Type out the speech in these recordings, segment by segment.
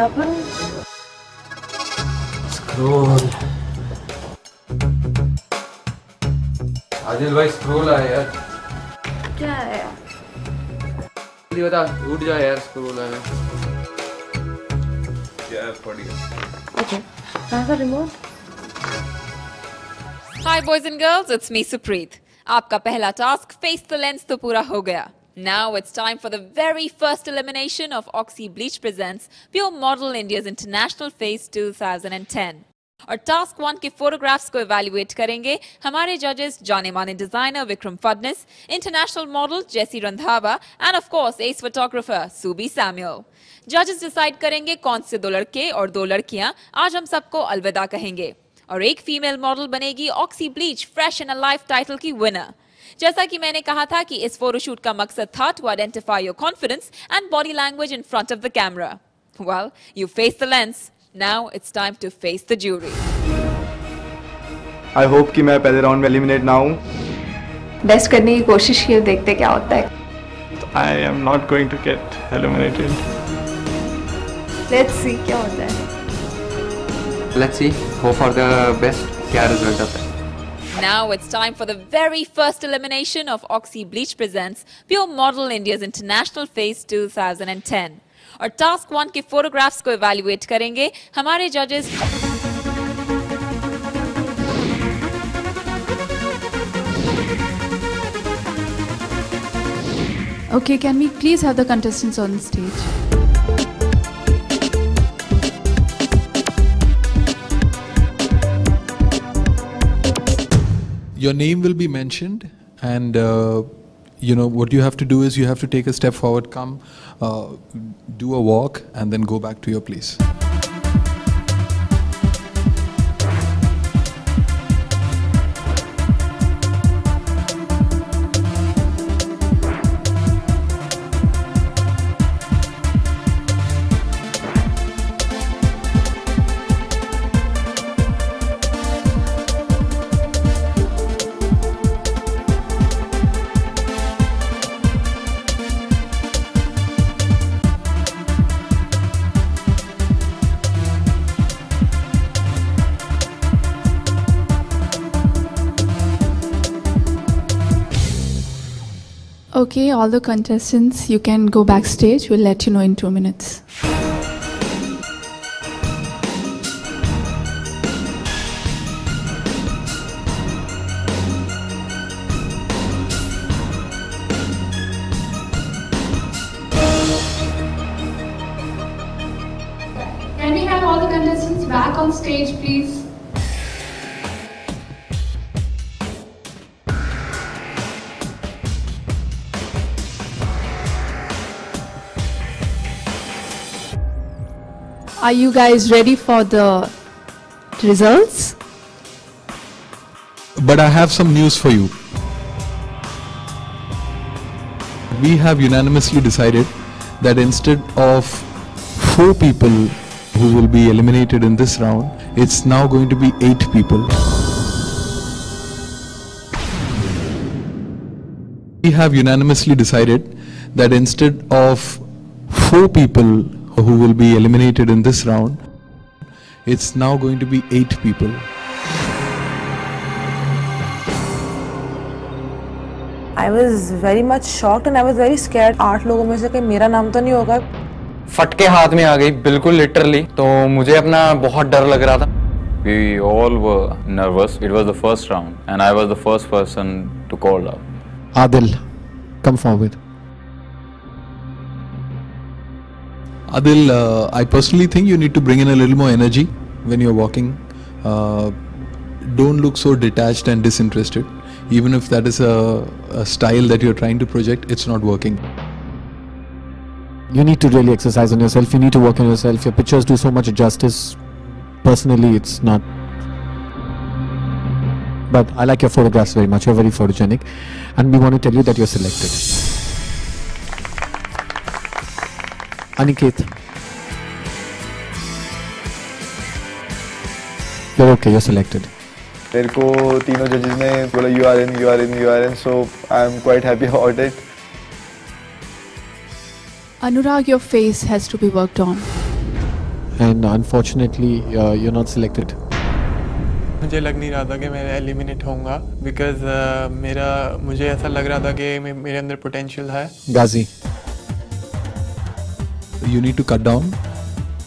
अपन scroll. Adil भाई scroll आया यार। क्या है यार? जल्दी बता, उठ जा यार, स्क्रॉल आया। क्या पड़ गया? ओके, कहाँ का remote? Hi boys and girls, it's me Supreet. आपका पहला टास्क फेस द लेंस तो पूरा हो गया. Now it's time for the very first elimination of Oxy Bleach presents Pure Model India's International Face 2010. और टास्क 1 के फोटोग्राफ्स को evaluate करेंगे हमारे जजेस जाने माने designer Vikram Phadnis, international model Jesse Randhawa and of course ace photographer Suby Samuel. जजेस डिसाइड करेंगे कौन से 2 लड़के और 2 लड़कियां आज हम सबको अलविदा कहेंगे और एक फीमेल मॉडल बनेगी oxy bleach fresh and alive title की विनर. जैसा कि मैंने कहा था कि इस फोटोशूट का मकसद था to identify your confidence and body language in front of the camera. Well, you face the lens. Now it's time to face the jury. I hope कि मैं पहले राउंड में एलिमिनेट ना हूं. बेस्ट करने की कोशिश की, देखते क्या होता है. I am not going to get eliminated. Let's see क्या होता है. Let's see, hope for the best. क्या रिजल्ट आता है? Now it's time for the very first elimination of Oxy Bleach presents Pure Model India's International Face 2010. और task 1 के photographs को evaluate करेंगे हमारे जजेस. Okay, can we please have the contestants on stage? Your name will be mentioned, and what you have to do is you have to take a step forward, come, do a walk, and then go back to your place. Okay, all the contestants, you can go backstage. We'll let you know in 2 minutes. Can we have all the contestants back on stage, please? Are you guys ready for the results? But I have some news for you. We have unanimously decided that instead of 4 people who will be eliminated in this round, it's now going to be 8 people. We have unanimously decided that instead of 4 people who will be eliminated in this round, it's now going to be 8 people. I was very much shocked and I was very scared. 8 लोगों में से कहीं मेरा नाम तो नहीं होगा. फटके हाथ में आ गई बिल्कुल लिटरली. तो मुझे अपना बहुत डर लग रहा था. We all were nervous. It was the first round and I was the first person to call out. Adil, come forward. Adil, I personally think you need to bring in a little more energy when you're walking. Don't look so detached and disinterested. Even if that is a style that you're trying to project, it's not working. You need to really exercise on yourself. You need to work on yourself. Your pictures do so much justice. Personally, it's not. But I like your photographs very much. You're very photogenic. And we want to tell you that you're selected. Aniket, you're okay, you're selected. मेरे को तीनों जजेस ने बोला you are in, you are in, you are in, so I'm quite happy about it. Anurag, your face has to be worked on. and unfortunately, you're not selected. मुझे लग नहीं रहा था कि मैं एलिमिनेट होऊंगा बिकॉज मुझे ऐसा लग रहा था कि मेरे अंदर पोटेंशियल है. Ghazi, You need to cut down.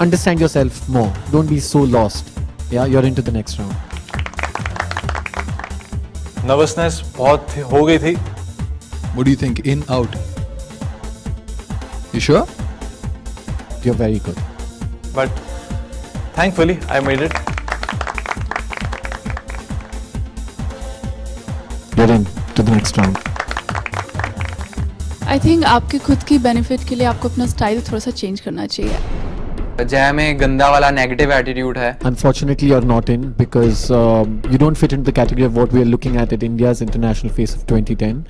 understand yourself more. Don't be so lost. Yeah, you're into the next round. Nervousness बहुत हो गई थी. What do you think? In, out? You sure? You're very good. But thankfully I made it. You're in to the next round. I think आपके खुद की benefit के लिए आपको अपना स्टाइल थोड़ा सा चेंज करना चाहिए. जय में गंदा वाला नेगेटिव एटीट्यूड है. Unfortunately, you're not in because you don't fit into the category of what we are looking at India's International Face of 2010.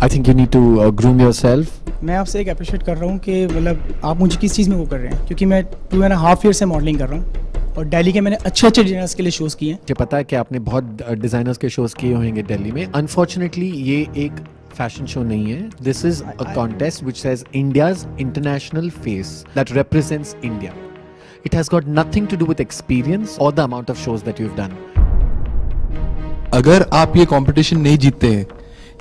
I think you need to groom yourself. मैं आपसे एक अप्रिशिएट कर रहा हूँ कि मतलब आप मुझे किस चीज़ में वो कर रहे हैं, क्योंकि मैं 2.5 ईयर से मॉडलिंग कर रहा हूँ और दिल्ली के मैंने अच्छे डिजाइनर्स के लिए शोज़ किए हैं. मुझे पता है कि आपने बहुत डिजाइनर्स के शोज किए होंगे दिल्ली में. अनफॉर्चुनेटली ये एक फैशन शो नहीं है. This is a contest which says India's international face that represents India. It has got nothing to do with experience और the amount of shows that you have done. अगर आप ये competition नहीं जीतते हैं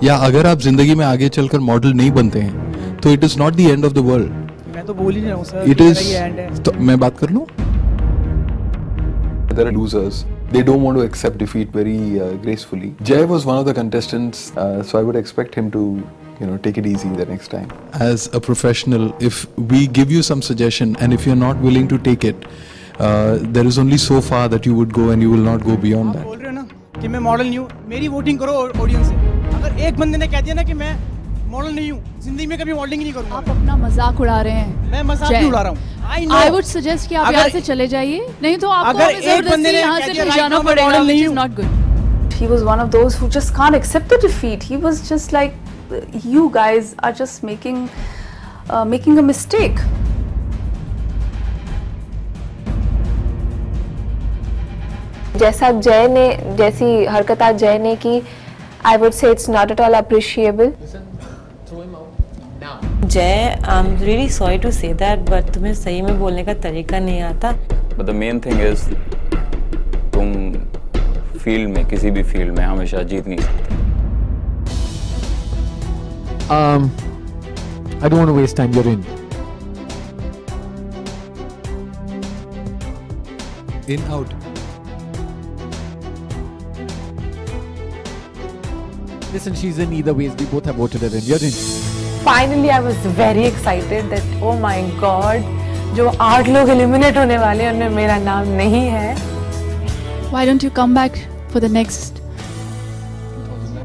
या अगर आप जिंदगी में आगे चलकर मॉडल नहीं बनते हैं तो it is not the end of the world. मैं तो बोल ही रहा हूँ सर. It is. तो मैं बात कर लूं. There are losers. They don't want to accept defeat very gracefully. Jay was one of the contestants, so I would expect him to, take it easy the next time. As a professional, if we give you some suggestion and if you're not willing to take it, there is only so far that you would go and you will not go beyond that. आप बोल रहे हो ना कि मैं model नहीं हूँ, मेरी वोटिंग करो ऑडियंस से. अगर एक बंदे ने कह दिया ना कि मैं मॉडल नहीं हूँ, जिंदगी में कभी मॉडलिंग नहीं करूँगा. आप अपना मजाक उड़ा रहे हैं. मैं मजाक नहीं उड़ा रहा हूँ. I would suggest कि आप यहाँ से चले जाइए, नहीं तो आपको अगर एक बंदे ने यहाँ से कह दिया जाना पड़ेगा, which is not good. He was one of those who just can't accept the defeat. He was just like, you guys are just making a mistake. जैसा जैसी हरकत जय ने की, I would say it's not at all appreciable. जय, I'm really sorry to say that, but तुम्हें सही में बोलने का तरीका नहीं आता. But the main thing is तुम फील्ड में किसी भी फील्ड में हमेशा जीत नहीं सकते. I don't want to waste time. You're in. In, out. Listen, she's in either ways. We both have voted her in. You're in. Finally, I was very excited that oh my God, जो 8 लोग eliminate होने वाले हैं उनमें मेरा नाम नहीं है. Why don't you come back for the next?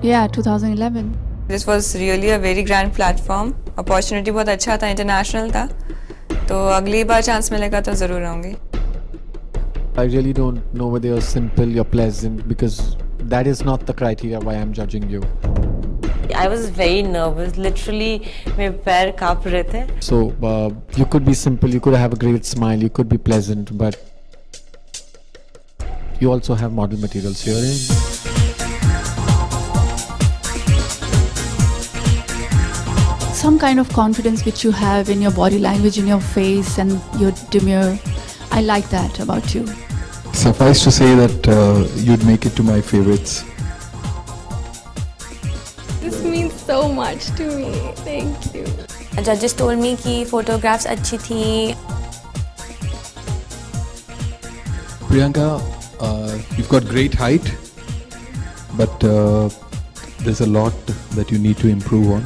Yeah, 2011. This was really a very grand platform. Opportunity बहुत अच्छा था, international था. तो अगली बार चांस मिलेगा तो जरूर आऊँगी. I really don't know whether you're simple, you're pleasant, because that is not the criteria why I'm judging you. I was very nervous. Literally, मेरे पैर कांप रहे थे. So you could be simple, you could have a great smile, you could be pleasant, but you also have model materials. You're in. Some kind of confidence which you have in your body language, in your face and your demeanor. I like that about you. Suffice to say that you'd make it to my favorites. This means so much to me. Thank you. Judges told me कि photographs अच्छी थी. Priyanka, you've got great height, but there's a lot that you need to improve on.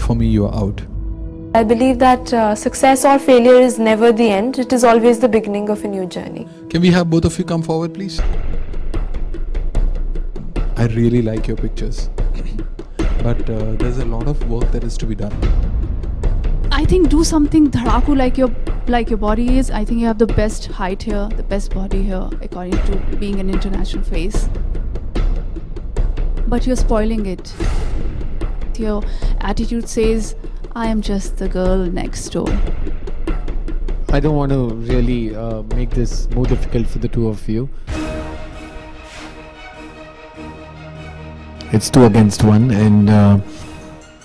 For me, you are out. I believe that success or failure is never the end. It is always the beginning of a new journey. Can we have both of you come forward, please? I really like your pictures, but there's a lot of work that is to be done. I think do something dharaku like your body is. I think you have the best height here, the best body here, according to being an international face. But you're spoiling it. Your attitude says, I am just the girl next door. I don't want to really make this more difficult for the two of you. It's 2 against 1, and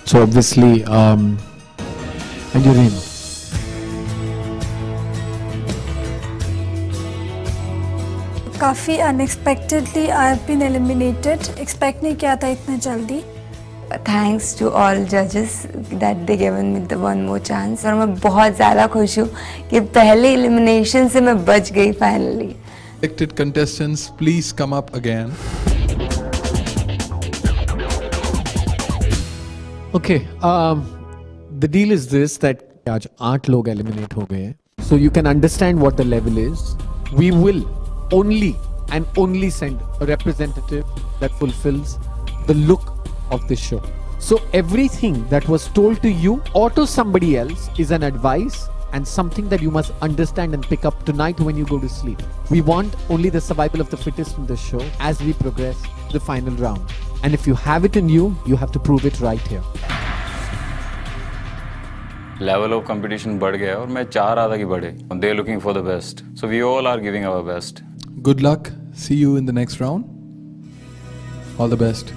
so obviously, and you're in. काफ़ी unexpectedly I have been eliminated, expect नहीं किया था इतना जल्दी। Thanks to all जजेस that they given me the one more chance, और मैं बहुत ज़्यादा खुश हूँ कि पहले एलिमिनेशन से मैं बच गई finally. Elected contestants, please come up again. Okay, the deal is this that आज 8 लोग eliminate हो गए हैं, so you can understand what the level is. We will only and only send a representative that fulfills the look of this show. So everything that was told to you or to somebody else is an advice and something that you must understand and pick up tonight when you go to sleep. We want only the survival of the fittest in the show as we progress the final round. And if you have it in you, you have to prove it right here. Level of competition बढ़ गया और मैं चाह रहा था कि बढ़े. They are looking for the best. So we all are giving our best. Good luck. See you in the next round. All the best.